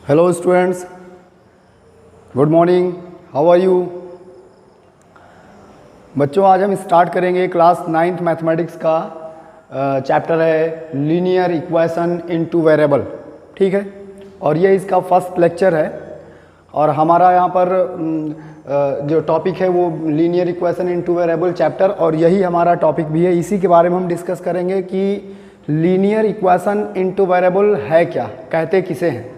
Hello students, good morning, how are you. बच्चों, आज हम स्टार्ट करेंगे क्लास 9th मैथमेटिक्स का चैप्टर है लीनियर इक्वेशन इनटू वेरिएबल। ठीक है, और ये इसका फर्स्ट लेक्चर है और हमारा यहाँ पर जो टॉपिक है वो linear equation in two variable chapter, और यही हमारा टॉपिक भी है। इसी के बारे में हम डिस्कस करेंगे कि लीनियर इक्वेशन इनटू वेरिएबल है क्या, कहते किसे हैं,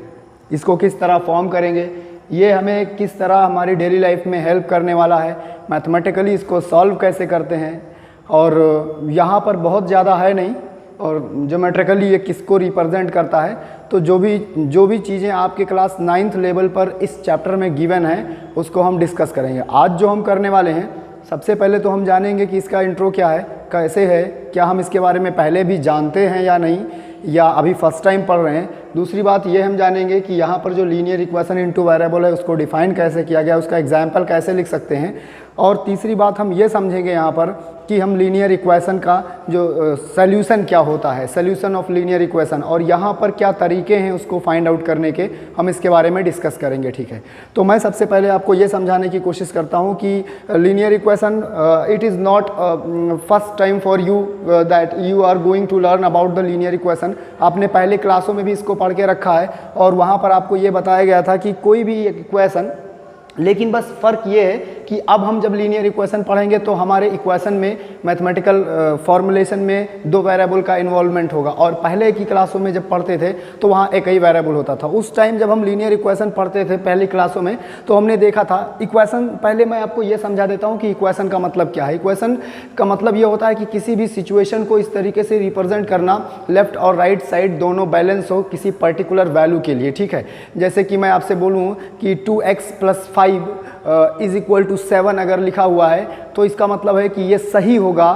इसको किस तरह फॉर्म करेंगे, ये हमें किस तरह हमारी डेली लाइफ में हेल्प करने वाला है, मैथमेटिकली इसको सॉल्व कैसे करते हैं, और यहाँ पर बहुत ज़्यादा है नहीं, और ज्योमेट्रिकली ये किसको रिप्रेजेंट करता है। तो जो भी चीज़ें आपके क्लास 9th लेवल पर इस चैप्टर में गिवन है उसको हम डिस्कस करेंगे। आज जो हम करने वाले हैं, सबसे पहले तो हम जानेंगे कि इसका इंट्रो क्या है, कैसे है, क्या हम इसके बारे में पहले भी जानते हैं या नहीं, या अभी फर्स्ट टाइम पढ़ रहे हैं। दूसरी बात ये हम जानेंगे कि यहाँ पर जो लीनियर इक्वेशन इनटू वेरिएबल है उसको डिफाइन कैसे किया गया, उसका एग्जाम्पल कैसे लिख सकते हैं। और तीसरी बात हम ये समझेंगे यहाँ पर कि हम लीनियर इक्वेशन का जो सॉल्यूशन क्या होता है, सॉल्यूशन ऑफ लीनियर इक्वेशन, और यहाँ पर क्या तरीके हैं उसको फाइंड आउट करने के, हम इसके बारे में डिस्कस करेंगे। ठीक है, तो मैं सबसे पहले आपको ये समझाने की कोशिश करता हूँ कि linear equation it is not first time for you that you are going to learn about the linear equation. आपने पहले क्लासों में भी इसको पढ़ के रखा है और वहाँ पर आपको ये बताया गया था कि कोई भी इक्वेशन, लेकिन बस फ़र्क ये है कि अब हम जब लीनियर इक्वेशन पढ़ेंगे तो हमारे इक्वेशन में मैथमेटिकल फॉर्मुलेशन में दो वेरिएबल का इन्वॉल्वमेंट होगा, और पहले की क्लासों में जब पढ़ते थे तो वहाँ एक ही वेरिएबल होता था। उस टाइम जब हम लीनियर इक्वेशन पढ़ते थे पहली क्लासों में तो हमने देखा था इक्वेशन, पहले मैं आपको ये समझा देता हूँ कि इक्वेशन का मतलब क्या है। इक्वेशन का मतलब ये होता है कि किसी भी सिचुएशन को इस तरीके से रिप्रेजेंट करना, लेफ्ट और राइट साइड दोनों बैलेंस हो किसी पर्टिकुलर वैल्यू के लिए। ठीक है, जैसे कि मैं आपसे बोलूँ कि 2x + 5 इज इक्वल टू 7 अगर लिखा हुआ है तो इसका मतलब है कि ये सही होगा,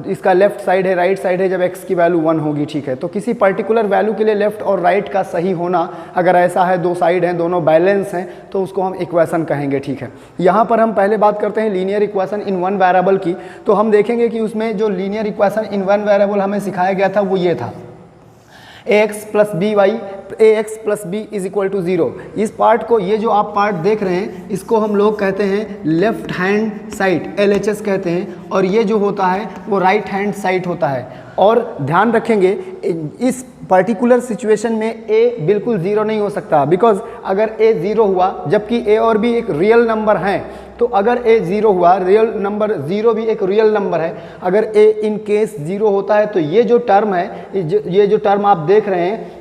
इसका लेफ्ट साइड है, राइट साइड है, जब x की वैल्यू 1 होगी। ठीक है, तो किसी पर्टिकुलर वैल्यू के लिए लेफ्ट और राइट का सही होना, अगर ऐसा है, दो साइड हैं, दोनों बैलेंस हैं, तो उसको हम इक्वेशन कहेंगे। ठीक है, यहाँ पर हम पहले बात करते हैं linear equation in one variable की। तो हम देखेंगे कि उसमें जो linear equation in one variable हमें सिखाया गया था वो ये था, ax + b is equal to 0। इस पार्ट को, ये जो आप पार्ट देख रहे हैं, इसको हम लोग कहते हैं लेफ्ट हैंड साइड, LHS कहते हैं, और ये जो होता है वो राइट हैंड साइड होता है। और ध्यान रखेंगे इस पर्टिकुलर सिचुएशन में a बिल्कुल 0 नहीं हो सकता, बिकॉज अगर a 0 हुआ, जबकि a और b एक रियल नंबर हैं, तो अगर a 0 हुआ, रियल नंबर 0 भी एक रियल नंबर है, अगर a इन केस 0 होता है तो ये जो टर्म है, ये जो टर्म आप देख रहे हैं,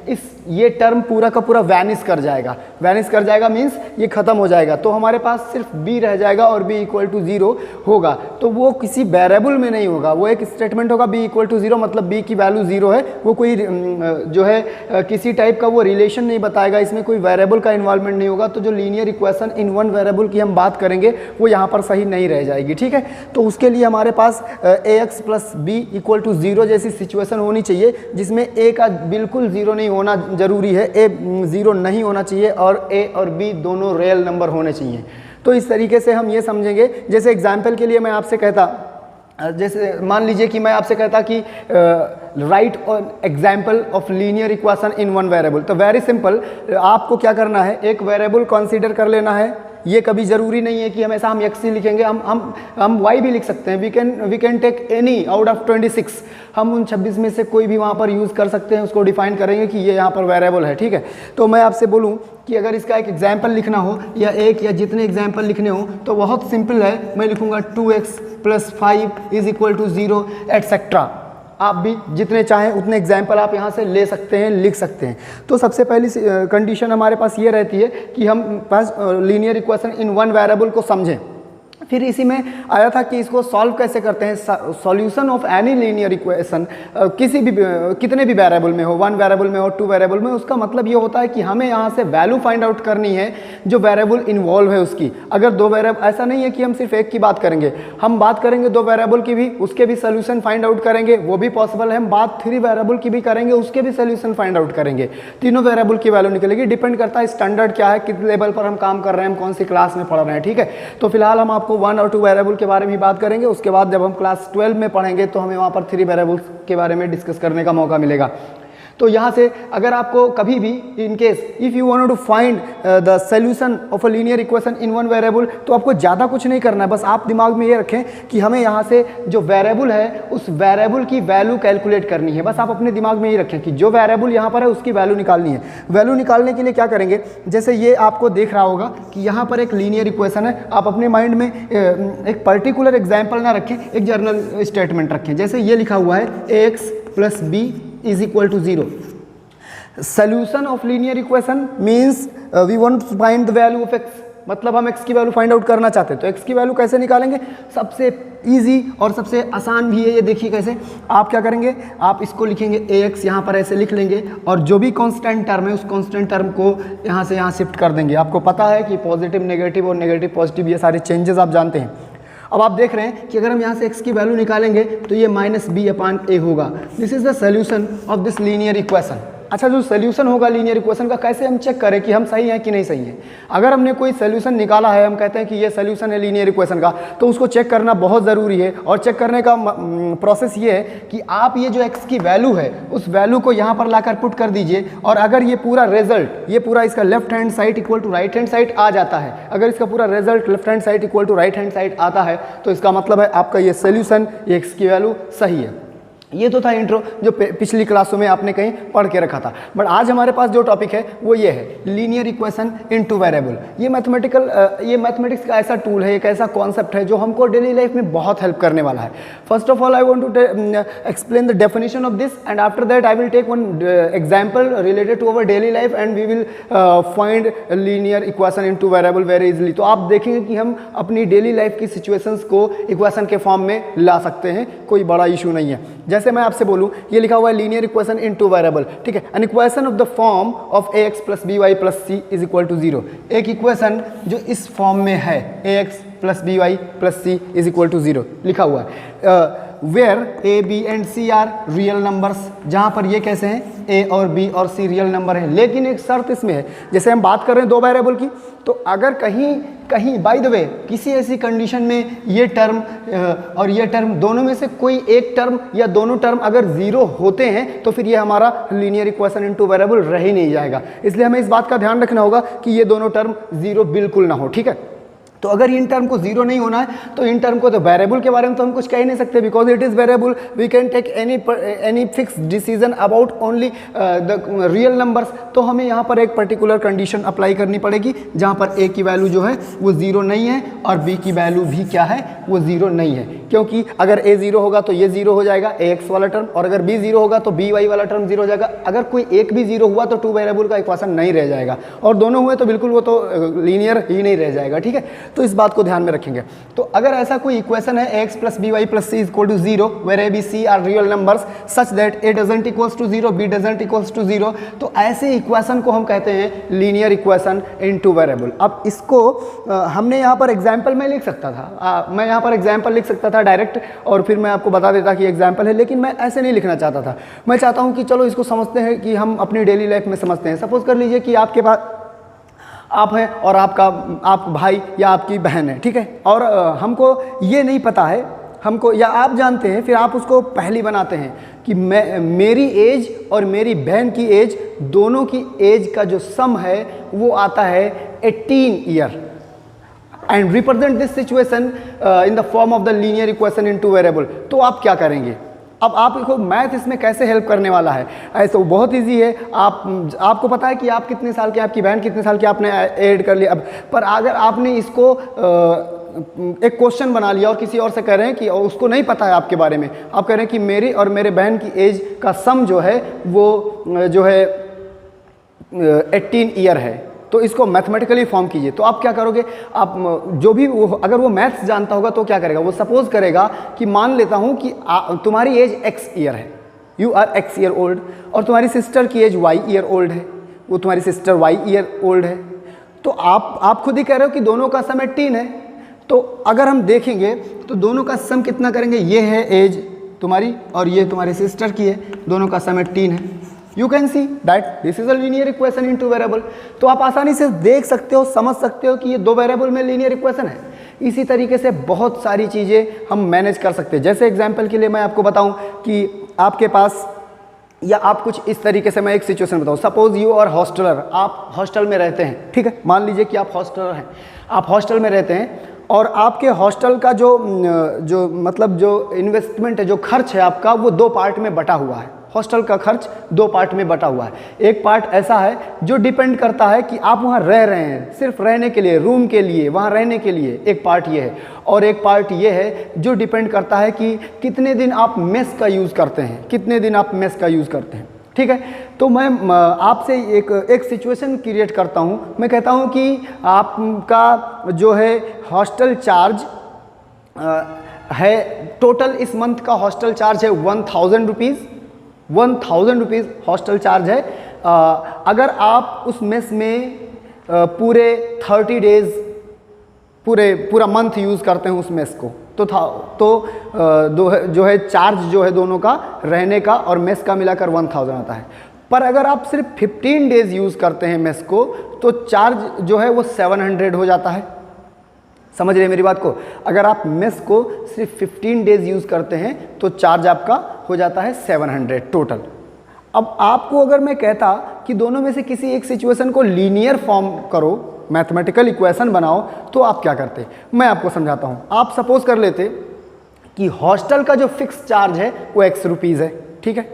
ये टर्म पूरा का पूरा वैनिश कर जाएगा। वैनिश कर जाएगा मीन्स ये खत्म हो जाएगा, तो हमारे पास सिर्फ b रह जाएगा और b = 0 होगा। तो वो किसी वेरिएबल में नहीं होगा, वो एक स्टेटमेंट होगा b = 0, मतलब b की वैल्यू 0 है। वो कोई जो है किसी टाइप का वो रिलेशन नहीं बताएगा, इसमें कोई वेरिएबल का इन्वॉल्वमेंट नहीं होगा। तो जो linear equation in one variable की हम बात करेंगे वो यहाँ पर सही नहीं रह जाएगी। ठीक है, तो उसके लिए हमारे पास ax + b = 0 जैसी सिचुएशन होनी चाहिए, जिसमें a का बिल्कुल 0 नहीं होना जरूरी है, a 0 नहीं होना चाहिए, और a और b दोनों रियल नंबर होने चाहिए। तो इस तरीके से हम ये समझेंगे। जैसे एग्जाम्पल के लिए मैं आपसे कहता, जैसे मान लीजिए कि मैं आपसे कहता कि right example of linear equation in one variable, तो वेरी सिंपल, आपको क्या करना है, एक वेरिएबल कंसीडर कर लेना है। ये कभी ज़रूरी नहीं है कि हमेशा हम x ही लिखेंगे, हम y भी लिख सकते हैं। We can take any out of 26, हम उन 26 में से कोई भी वहाँ पर यूज़ कर सकते हैं, उसको डिफाइन करेंगे कि ये यहाँ पर वेरिएबल है। ठीक है, तो मैं आपसे बोलूँ कि अगर इसका एक एग्जाम्पल लिखना हो, या एक या जितने एग्जाम्पल लिखने हो, तो बहुत सिंपल है। मैं लिखूँगा 2x + 5 is equal to 0 etcetera. आप भी जितने चाहें उतने एग्जाम्पल आप यहाँ से ले सकते हैं, लिख सकते हैं। तो सबसे पहली कंडीशन हमारे पास ये रहती है कि हम पास linear equation in one variable को समझें। फिर इसी में आया था कि इसको सॉल्व कैसे करते हैं, solution of any linear equation, किसी भी कितने भी वेरिएबल में हो, 1 वेरिएबल में हो, 2 वेरिएबल में, उसका मतलब ये होता है कि हमें यहाँ से वैल्यू फाइंड आउट करनी है जो वेरिएबल इन्वॉल्व है उसकी। अगर 2 वेरिएबल, ऐसा नहीं है कि हम सिर्फ एक की बात करेंगे, हम बात करेंगे 2 वेरिएबल की भी, उसके भी सोल्यूशन फाइंड आउट करेंगे, वो भी पॉसिबल है। हम बात 3 वेरिएबल की भी करेंगे, उसके भी सोल्यूशन फाइंड आउट करेंगे। तीनों वेरिएबल की वैल्यू निकलेगी, डिपेंड करता है स्टैंडर्ड क्या है, किस लेवल पर हम काम कर रहे हैं, हम कौन सी क्लास में पढ़ रहे हैं। ठीक है, तो फिलहाल हम आपको 1 और 2 वेरिएबल के बारे में बात करेंगे। उसके बाद जब हम क्लास 12 में पढ़ेंगे तो हमें वहाँ पर 3 वेरिएबल्स के बारे में डिस्कस करने का मौका मिलेगा। तो यहाँ से अगर आपको कभी भी in case if you want to find the solution of a linear equation in one variable, तो आपको ज़्यादा कुछ नहीं करना है, बस आप दिमाग में ये रखें कि हमें यहाँ से जो वेरिएबल है उस वेरिएबल की वैल्यू कैलकुलेट करनी है। बस आप अपने दिमाग में ये रखें कि जो वेरिएबल यहाँ पर है उसकी वैल्यू निकालनी है। वैल्यू निकालने के लिए क्या करेंगे, जैसे ये आपको देख रहा होगा कि यहाँ पर एक लीनियर इक्वेशन है, आप अपने माइंड में एक पर्टिकुलर एग्जाम्पल ना रखें, एक जनरल स्टेटमेंट रखें। जैसे ये लिखा हुआ है ax + b = 0। Solution of linear equation means we want to find the value of x, मतलब हम x की वैल्यू फाइंड आउट करना चाहते हैं। तो x की वैल्यू कैसे निकालेंगे, सबसे इजी और सबसे आसान भी है ये, देखिए कैसे। आप क्या करेंगे, आप इसको लिखेंगे ax, यहाँ पर ऐसे लिख लेंगे और जो भी कांस्टेंट टर्म है उस कांस्टेंट टर्म को यहाँ से यहाँ शिफ्ट कर देंगे। आपको पता है कि पॉजिटिव नेगेटिव और नेगेटिव पॉजिटिव ये सारे चेंजेस आप जानते हैं। अब आप देख रहे हैं कि अगर हम यहाँ से x की वैल्यू निकालेंगे तो ये -b/a होगा। This is the solution of this linear equation. अच्छा, जो सोल्यूशन होगा लीनियर इक्वेशन का, कैसे हम चेक करें कि हम सही हैं कि नहीं सही हैं। अगर हमने कोई सोल्यूशन निकाला है, हम कहते हैं कि ये सोल्यूशन है लीनियर इक्वेशन का, तो उसको चेक करना बहुत ज़रूरी है। और चेक करने का प्रोसेस ये है कि आप ये जो x की वैल्यू है उस वैल्यू को यहाँ पर लाकर पुट कर दीजिए, और अगर ये पूरा रिजल्ट, ये पूरा इसका left hand side equal to right hand side आ जाता है, अगर इसका पूरा result left hand side equal to right hand side आता है, तो इसका मतलब है आपका ये सोल्यूशन, ये x की वैल्यू सही है। ये तो था इंट्रो जो पिछली क्लासों में आपने कहीं पढ़ के रखा था। बट आज हमारे पास जो टॉपिक है वो ये है, लीनियर इक्वेशन इनटू वेरिएबल। ये मैथमेटिक्स का ऐसा टूल है, एक ऐसा कॉन्सेप्ट है जो हमको डेली लाइफ में बहुत हेल्प करने वाला है। First of all I want to explain the definition of this, and after that I will take one example related to our daily life and we will find linear equation in two variable very easily. तो आप देखेंगे कि हम अपनी daily life की situations को equation के form में ला सकते हैं, कोई बड़ा इशू नहीं है। जैसे मैं आपसे बोलूं, ये लिखा हुआ है लीनियर इक्वेशन इनटू वेरिएबल, ठीक है। An equation of the form of ax + by + c = 0। एक इक्वेशन जो इस फॉर्म में है ax + by + c = 0 लिखा हुआ है। Where a, b and c are real numbers, जहाँ पर ये कैसे हैं, a और b और c रियल नंबर है। लेकिन एक शर्त इसमें है, जैसे हम बात कर रहे हैं दो वेरिएबल की, तो अगर कहीं बाय द वे किसी ऐसी कंडीशन में ये टर्म और ये टर्म दोनों में से कोई एक टर्म या दोनों टर्म अगर 0 होते हैं, तो फिर ये हमारा लीनियर इक्वेशन इनटू वेरिएबल रह ही नहीं जाएगा। इसलिए हमें इस बात का ध्यान रखना होगा कि ये दोनों टर्म 0 बिल्कुल ना हो, ठीक है। तो अगर इन टर्म को 0 नहीं होना है, तो इन टर्म को, तो वेरिएबल के बारे में तो हम कुछ कह ही नहीं सकते, because it is variable. We can take any fix decision about only the real numbers. तो हमें यहाँ पर एक पर्टिकुलर कंडीशन अप्लाई करनी पड़ेगी, जहाँ पर a की वैल्यू जो है वो 0 नहीं है और b की वैल्यू भी क्या है, वो 0 नहीं है। क्योंकि अगर a 0 होगा तो ये 0 हो जाएगा, ax वाला टर्म, और अगर b 0 होगा तो by वाला टर्म 0 हो जाएगा। अगर कोई एक भी 0 हुआ तो टू वेरिएबल का इक्वेशन नहीं रह जाएगा, और दोनों हुए तो बिल्कुल वो तो लीनियर ही नहीं रह जाएगा, ठीक है। तो इस बात को ध्यान में रखेंगे। तो अगर ऐसा कोई इक्वेशन है ax + by + c = 0 where a, b, c are real numbers such that a doesn't equals to 0, b doesn't equals to 0, तो ऐसे इक्वेशन को हम कहते हैं लीनियर इक्वेशन इनटू वेरिएबल। अब इसको हमने यहाँ पर एग्जाम्पल में लिख सकता था, मैं यहाँ पर एग्जाम्पल लिख सकता था डायरेक्ट, और फिर मैं आपको बता देता कि एग्जाम्पल है, लेकिन मैं ऐसे नहीं लिखना चाहता था। मैं चाहता हूँ कि चलो इसको समझते हैं, कि हम अपनी डेली लाइफ में समझते हैं। सपोज कर लीजिए कि आपके पास आप हैं और आप भाई या आपकी बहन है, ठीक है, और हमको ये नहीं पता है, हमको या आप जानते हैं, फिर आप उसको पहेली बनाते हैं कि मेरी एज और मेरी बहन की एज, दोनों की एज का जो सम है वो आता है 18 year, and represent this situation in the form of the linear equation in two variable. तो आप क्या करेंगे? अब आपको मैथ इसमें कैसे हेल्प करने वाला है? ऐसा बहुत इजी है। आपको पता है कि आप कितने साल के, आपकी बहन कितने साल की, आपने ऐड कर लिया। अब पर अगर आपने इसको एक क्वेश्चन बना लिया और किसी और से कह रहे हैं कि उसको नहीं पता है आपके बारे में, आप कह रहे हैं कि मेरी और मेरे बहन की एज का सम जो है वो जो है 18 ईयर है, तो इसको मैथमेटिकली फॉर्म कीजिए। तो आप क्या करोगे? आप जो भी अगर वो मैथ्स जानता होगा तो क्या करेगा? वो सपोज करेगा कि मान लेता हूँ कि तुम्हारी एज x ईयर है, you are x year old, और तुम्हारी सिस्टर की एज y ईयर ओल्ड है, वो तुम्हारी सिस्टर y ईयर ओल्ड है। तो आप खुद ही कह रहे हो कि दोनों का सम 18 है। तो अगर हम देखेंगे तो दोनों का सम कितना करेंगे? ये है एज तुम्हारी और ये तुम्हारी सिस्टर की है, दोनों का सम 18 है। You can see that this is a linear equation in two variable. तो आप आसानी से देख सकते हो, समझ सकते हो कि ये दो वेरिएबल में लीनियर इक्वेशन है। इसी तरीके से बहुत सारी चीज़ें हम मैनेज कर सकते हैं। जैसे एग्जांपल के लिए मैं आपको बताऊं कि आपके पास या आप कुछ इस तरीके से, मैं एक सिचुएशन बताऊँ, सपोज यू आर हॉस्टलर, आप हॉस्टल में रहते हैं, ठीक है, मान लीजिए कि आप हॉस्टलर हैं, आप हॉस्टल में रहते हैं और आपके हॉस्टल का जो मतलब जो इन्वेस्टमेंट है, जो खर्च है आपका, वो दो पार्ट में बटा हुआ है। हॉस्टल का खर्च दो पार्ट में बटा हुआ है। एक पार्ट ऐसा है जो डिपेंड करता है कि आप वहाँ रह रहे हैं, सिर्फ रहने के लिए, रूम के लिए, वहाँ रहने के लिए, एक पार्ट ये है। और एक पार्ट ये है जो डिपेंड करता है कि कितने दिन आप मेस का यूज़ करते हैं, कितने दिन आप मेस का यूज़ करते हैं, ठीक है। तो मैं आपसे एक सिचुएशन क्रिएट करता हूँ। मैं कहता हूँ कि आपका जो है हॉस्टल चार्ज है, टोटल इस मंथ का हॉस्टल चार्ज है 1000 रुपीज़, 1000 रुपीज़ हॉस्टल चार्ज है। अगर आप उस मेस में पूरे 30 डेज़ पूरा मंथ यूज़ करते हैं उस मेस को, जो है चार्ज जो है दोनों का, रहने का और मेस का मिलाकर 1000 आता है। पर अगर आप सिर्फ 15 डेज़ यूज़ करते हैं मेस को, तो चार्ज जो है वो 700 हो जाता है। समझ रहे हैं मेरी बात को? अगर आप मेस को सिर्फ 15 डेज़ यूज़ करते हैं तो चार्ज आपका हो जाता है 700 टोटल। अब आपको अगर मैं कहता कि दोनों में से किसी एक सिचुएशन को लीनियर फॉर्म करो, मैथमेटिकल इक्वेशन बनाओ, तो आप क्या करते? मैं आपको समझाता हूँ। आप सपोज कर लेते कि हॉस्टल का जो फिक्स चार्ज है वो x रुपीज़ है, ठीक है,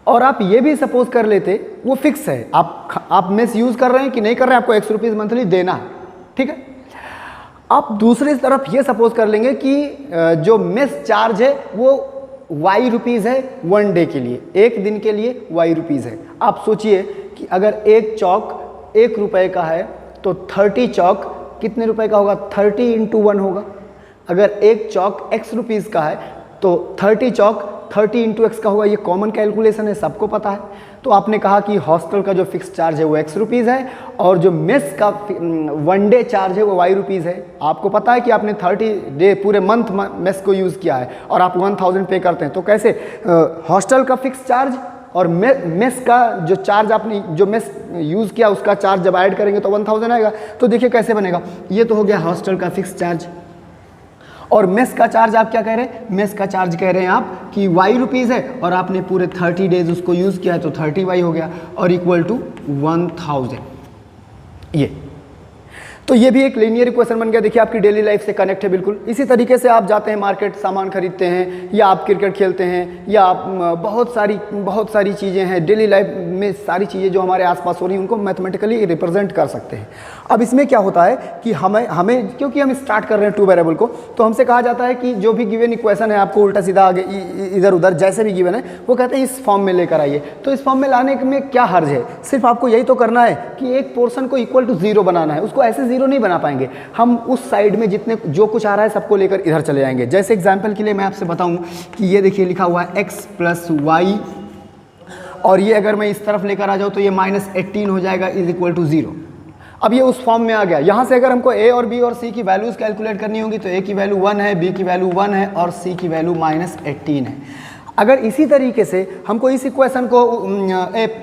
और आप ये भी सपोज कर लेते वो फिक्स है, आप मेस यूज़ कर रहे हैं कि नहीं कर रहे हैं, आपको x रुपीज़ मंथली देना है, ठीक है। आप दूसरी तरफ ये सपोज कर लेंगे कि जो मेस चार्ज है वो y रुपीज़ है 1 डे के लिए, एक दिन के लिए y रुपीज़ है। आप सोचिए कि अगर एक चौक 1 रुपये का है तो 30 चौक कितने रुपए का होगा? 30 × 1 होगा। अगर एक चौक x रुपीज़ का है तो 30 चौक 30 × x का होगा। ये कॉमन कैलकुलेशन है, सबको पता है। तो आपने कहा कि हॉस्टल का जो फिक्स चार्ज है वो x रुपीज़ है और जो मेस का 1 डे चार्ज है वो y रुपीज़ है। आपको पता है कि आपने 30 डे पूरे मंथ मेस को यूज़ किया है और आप 1000 पे करते हैं, तो कैसे हॉस्टल का फिक्स चार्ज और मेस का जो चार्ज आपने जो मेस यूज़ किया उसका चार्ज जब ऐड करेंगे तो 1000 आएगा। तो देखिए कैसे बनेगा। ये तो हो गया हॉस्टल का फिक्स चार्ज, और मेस का चार्ज आप क्या कह रहे हैं? मेस का चार्ज कह रहे हैं आप कि y रुपीज़ है और आपने पूरे 30 डेज उसको यूज़ किया है तो 30y हो गया और इक्वल टू 1000। ये तो ये भी एक लीनियर इक्वेशन बन गया। देखिए आपकी डेली लाइफ से कनेक्ट है बिल्कुल। इसी तरीके से आप जाते हैं मार्केट, सामान खरीदते हैं, या आप क्रिकेट खेलते हैं, या आप बहुत सारी चीज़ें हैं डेली लाइफ में, सारी चीज़ें जो हमारे आसपास हो रही हैं उनको मैथमेटिकली रिप्रेजेंट कर सकते हैं। अब इसमें क्या होता है कि हमें क्योंकि हम स्टार्ट कर रहे हैं 2 वेरिएबल को, तो हमसे कहा जाता है कि जो भी गिवन इक्वेशन है आपको उल्टा सीधा आगे इधर उधर जैसे भी गिवन है वो कहते हैं इस फॉर्म में लेकर आइए। तो इस फॉर्म में लाने में क्या हर्ज है? सिर्फ आपको यही तो करना है कि एक पोर्शन को इक्वल टू 0 बनाना है। उसको ऐसे 0 नहीं बना पाएंगे हम, उस साइड में जितने जो कुछ आ रहा है सबको लेकर इधर चले जाएंगे। जैसे एग्जांपल के लिए मैं आपसे बताऊं कि ये देखिए लिखा हुआ है x + y, और ये अगर मैं इस तरफ लेकर आ जाऊं तो ये -18 हो जाएगा इज इक्वल टू 0। अब ये उस फॉर्म में आ गया। यहाँ से अगर हमको a और b और c की वैल्यूज़ कैलकुलेट करनी होगी तो a की वैल्यू 1 है, b की वैल्यू 1 है और c की वैल्यू -18 है। अगर इसी तरीके से हमको इस इक्वेशन को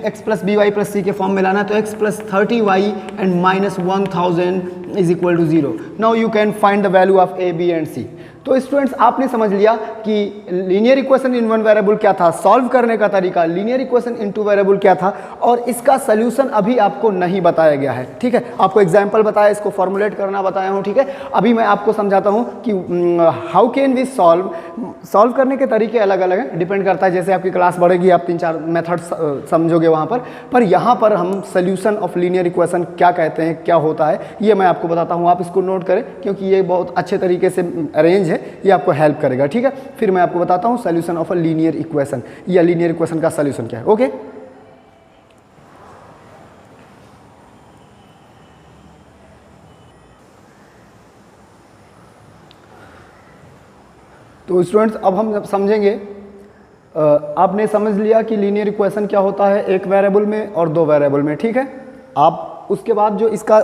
x + by + c के फॉर्म में लाना है तो x + 30y and -1000 is equal to 0। Now you can find the value of a, b and c। तो स्टूडेंट्स आपने समझ लिया कि लीनियर इक्वेशन इन 1 वेरिएबल क्या था, सॉल्व करने का तरीका, लीनियर इक्वेशन इन 2 वेरिएबल क्या था, और इसका सॉल्यूशन अभी आपको नहीं बताया गया है। ठीक है, आपको एग्जांपल बताया, इसको फॉर्मुलेट करना बताया हूँ। ठीक है, अभी मैं आपको समझाता हूँ कि हाउ कैन वी सॉल्व करने के तरीके अलग अलग हैं, डिपेंड करता है जैसे आपकी क्लास बढ़ेगी आप 3-4 मेथड समझोगे वहाँ पर यहाँ पर हम सोल्यूशन ऑफ लीनियर इक्वेशन क्या कहते हैं, क्या होता है, ये मैं आपको बताता हूँ। आप इसको नोट करें क्योंकि ये बहुत अच्छे तरीके से अरेंज है, ये आपको हेल्प करेगा। ठीक है, फिर मैं आपको बताता हूँ solution of a linear equation या लीनियर इक्वेशन का सॉल्यूशन क्या है। ओके, तो स्टूडेंट्स अब हम समझेंगे, आपने समझ लिया कि लीनियर इक्वेशन क्या होता है एक वेरिएबल में और 2 वेरिएबल में। ठीक है, आप उसके बाद जो इसका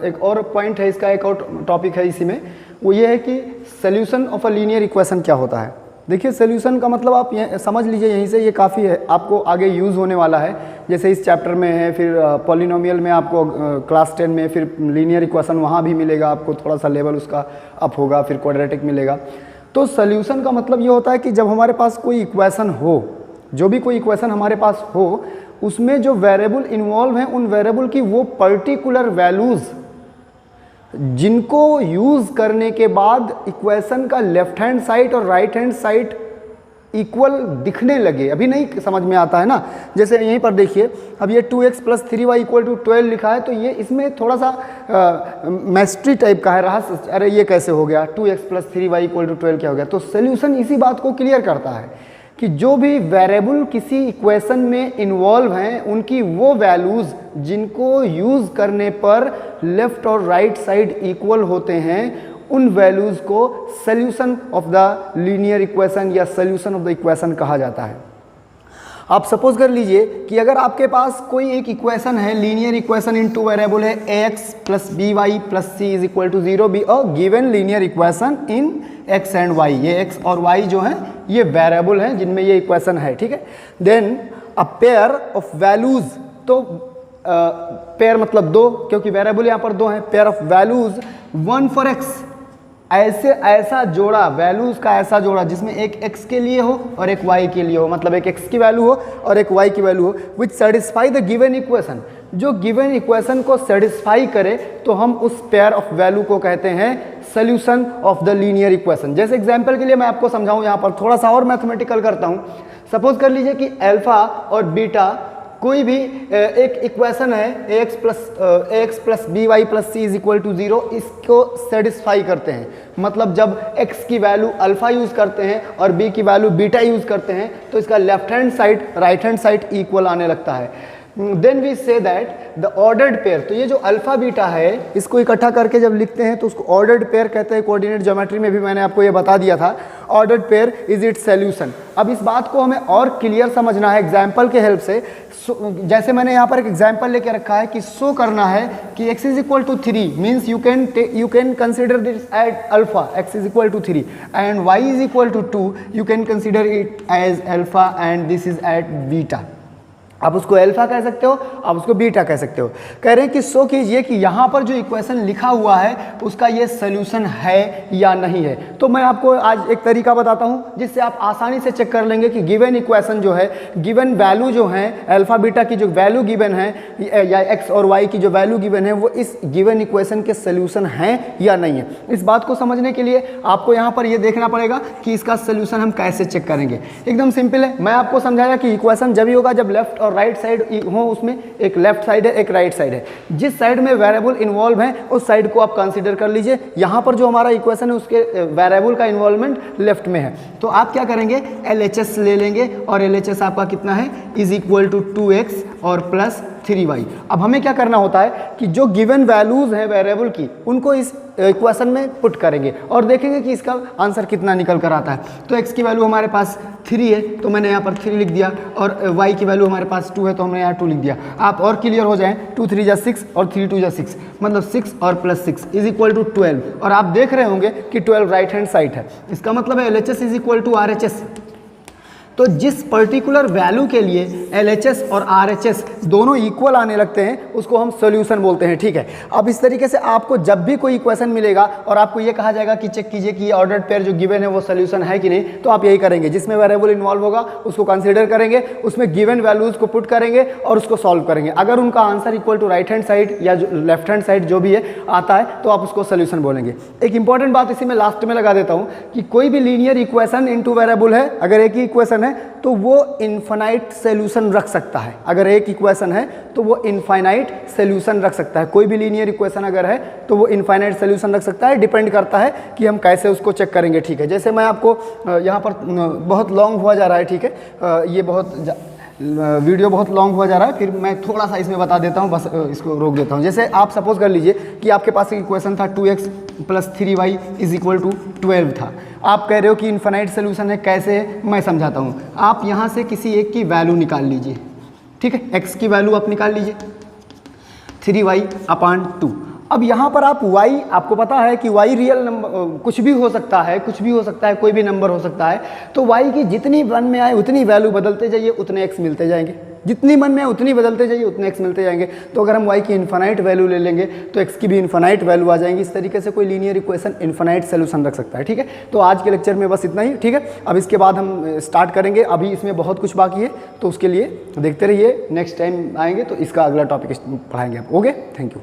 एक और पॉइंट है, इसका एक और टॉपिक है इसी में, वो ये है कि solution of a linear equation क्या होता है। देखिए सॉल्यूशन का मतलब आप ये समझ लीजिए, यहीं से ये काफ़ी है, आपको आगे यूज़ होने वाला है। जैसे इस चैप्टर में है, फिर पॉलिनोमियल में आपको क्लास 10 में, फिर लीनियर इक्वेशन वहाँ भी मिलेगा आपको, थोड़ा सा लेवल उसका अप होगा, फिर क्वाड्रेटिक मिलेगा। तो सॉल्यूशन का मतलब ये होता है कि जब हमारे पास कोई इक्वेशन हो जो भी कोई इक्वेशन हमारे पास हो उसमें जो वेरिएबल इन्वॉल्व हैं उन वेरिएबल की वो पर्टिकुलर वैल्यूज़ जिनको यूज़ करने के बाद इक्वेशन का लेफ्ट हैंड साइड और राइट हैंड साइड इक्वल दिखने लगे। अभी नहीं समझ में आता है ना, जैसे यहीं पर देखिए, अब ये 2x + 3y = 12 लिखा है, तो ये इसमें थोड़ा सा मैस्ट्री टाइप का है, रहस्य, अरे ये कैसे हो गया, 2x + 3y = 12 क्या हो गया। तो सोल्यूशन इसी बात को क्लियर करता है कि जो भी वेरिएबल किसी इक्वेशन में इन्वॉल्व हैं उनकी वो वैल्यूज़ जिनको यूज़ करने पर लेफ़्ट और राइट साइड इक्वल होते हैं उन वैल्यूज़ को solution of the linear equation या सॉल्यूशन ऑफ द इक्वेशन कहा जाता है। आप सपोज कर लीजिए कि अगर आपके पास कोई एक इक्वेशन है, लीनियर इक्वेशन इन टू वेरिएबल है, ax + by + c = 0 be a given linear equation in x and y। ये x और y जो हैं ये वेरिएबल हैं जिनमें ये इक्वेशन है, ठीक है। Then a pair of values, तो पेयर मतलब दो, क्योंकि वेरिएबल यहाँ पर दो हैं। Pair of values 1 for x, ऐसा जोड़ा, वैल्यूज़ का ऐसा जोड़ा जिसमें एक x के लिए हो और एक y के लिए हो, मतलब एक x की वैल्यू हो और एक y की वैल्यू हो, विच सेटिस्फाई द गिवन इक्वेशन, जो गिवन इक्वेशन को सेटिस्फाई करे, तो हम उस पेयर ऑफ वैल्यू को कहते हैं solution of the linear equation. जैसे एग्जांपल के लिए मैं आपको समझाऊं, यहाँ पर थोड़ा सा और मैथमेटिकल करता हूँ। सपोज कर लीजिए कि अल्फा और बीटा कोई भी एक इक्वेशन है, ax + by + c = 0, इसको सेटिस्फाई करते हैं। मतलब जब x की वैल्यू अल्फा यूज़ करते हैं और b की वैल्यू बीटा यूज़ करते हैं तो इसका left hand side right hand side equal आने लगता है। Then we say that the ordered pair, तो ये जो अल्फा बीटा है इसको इकट्ठा करके जब लिखते हैं तो उसको ऑर्डर्ड पेयर कहते हैं। कोऑर्डिनेट ज्योमेट्री में भी मैंने आपको ये बता दिया था, ordered pair is it's solution. अब इस बात को हमें और क्लियर समझना है एग्जाम्पल के हेल्प से। जैसे मैंने यहाँ पर एक एग्जाम्पल लेके रखा है कि शो करना है कि x = 3 means you can consider this at alpha, x = 3 and y = 2, you can consider it as alpha and this is at beta. आप उसको अल्फा कह सकते हो, आप उसको बीटा कह सकते हो। कह रहे हैं कि शो कीजिए कि यहाँ पर जो इक्वेशन लिखा हुआ है उसका ये सॉल्यूशन है या नहीं है। तो मैं आपको आज एक तरीका बताता हूँ जिससे आप आसानी से चेक कर लेंगे कि गिवन इक्वेशन जो है, गिवन वैल्यू जो है, अल्फा बीटा की जो वैल्यू गिवन है या एक्स और वाई की जो वैल्यू गिवन है वो इस गिवन इक्वेशन के सॉल्यूशन है या नहीं है। इस बात को समझने के लिए आपको यहाँ पर ये देखना पड़ेगा कि इसका सॉल्यूशन हम कैसे चेक करेंगे। एकदम सिंपल है, मैं आपको समझाया कि इक्वेशन जब ही होगा जब लेफ्ट और राइट साइड हो, उसमें एक लेफ्ट साइड है एक राइट साइड है। जिस साइड में वेरिएबल इन्वॉल्व है उस साइड को आप कंसीडर कर लीजिए। यहाँ पर जो हमारा इक्वेशन है उसके वेरिएबल का इन्वॉल्वमेंट लेफ्ट में है, तो आप क्या करेंगे, LHS ले लेंगे और LHS आपका कितना है, = 2x और +3y। अब हमें क्या करना होता है कि जो गिवन वैल्यूज़ है वेरिएबल की उनको इस इक्वेशन में पुट करेंगे और देखेंगे कि इसका आंसर कितना निकल कर आता है। तो x की वैल्यू हमारे पास 3 है तो मैंने यहाँ पर 3 लिख दिया, और y की वैल्यू हमारे पास 2 है तो हमने यहाँ 2 लिख दिया। आप और क्लियर हो जाएं, 2 3 जा 6 और 3 2 जा 6, मतलब 6 और +6 = 12। और आप देख रहे होंगे कि 12 राइट हैंड साइड है, इसका मतलब है LHS = RHS। तो जिस पर्टिकुलर वैल्यू के लिए LHS और RHS दोनों इक्वल आने लगते हैं उसको हम सॉल्यूशन बोलते हैं, ठीक है। अब इस तरीके से आपको जब भी कोई इक्वेशन मिलेगा और आपको ये कहा जाएगा कि चेक कीजिए कि ये ऑर्डर्ड पेयर जो गिवन है वो सॉल्यूशन है कि नहीं, तो आप यही करेंगे, जिसमें वेरिएबल इन्वॉल्व होगा उसको कंसीडर करेंगे, उसमें गिवन वैल्यूज़ को पुट करेंगे और उसको सॉल्व करेंगे। अगर उनका answer equal to right hand side या जो लेफ्ट हैंड साइड जो भी है आता है तो आप उसको सॉल्यूशन बोलेंगे। एक इंपॉर्टेंट बात इसी में लास्ट में लगा देता हूँ कि कोई भी लीनियर इक्वेशन इनटू वेरिएबल है, अगर एक ही इक्वेशन है तो वो इनफाइनाइट सॉल्यूशन रख सकता है। अगर एक इक्वेशन है तो वो इनफाइनाइट सॉल्यूशन रख सकता है। कोई भी लीनियर इक्वेशन अगर है तो वो इनफाइनाइट सॉल्यूशन रख सकता है, डिपेंड करता है कि हम कैसे उसको चेक करेंगे, ठीक है। जैसे मैं आपको यहाँ पर बहुत लॉन्ग हुआ जा रहा है, ठीक है, ये वीडियो बहुत लॉन्ग हुआ जा रहा है, फिर मैं थोड़ा सा इसमें बता देता हूँ, बस इसको रोक देता हूँ। जैसे आप सपोज कर लीजिए कि आपके पास एक इक्वेशन था 2x + 3y = 12 था। आप कह रहे हो कि इनफाइनाइट सोल्यूशन है, कैसे है मैं समझाता हूँ। आप यहाँ से किसी एक की वैल्यू निकाल लीजिए, ठीक है, x की वैल्यू आप निकाल लीजिए 3y/2। अब यहाँ पर आप y, आपको पता है कि y रियल नंबर कुछ भी हो सकता है, कुछ भी हो सकता है, कोई भी नंबर हो सकता है, तो y की जितनी 1 में आए उतनी वैल्यू बदलते जाइए, उतने x मिलते जाएंगे। जितनी मन में है उतनी बदलते जाइए, उतने एक्स मिलते जाएंगे। तो अगर हम वाई की इन्फानाइट वैल्यू ले लेंगे तो एक्स की भी इन्फानाइट वैल्यू आ जाएंगी। इस तरीके से कोई लीनियर इक्वेशन इन्फानाइट सोल्यूशन रख सकता है। ठीक है, तो आज के लेक्चर में बस इतना ही। ठीक है, अब इसके बाद हम स्टार्ट करेंगे, अभी इसमें बहुत कुछ बाकी है, तो उसके लिए देखते रहिए, नेक्स्ट टाइम आएंगे तो इसका अगला टॉपिक पढ़ाएंगे आप। Okay, thank you.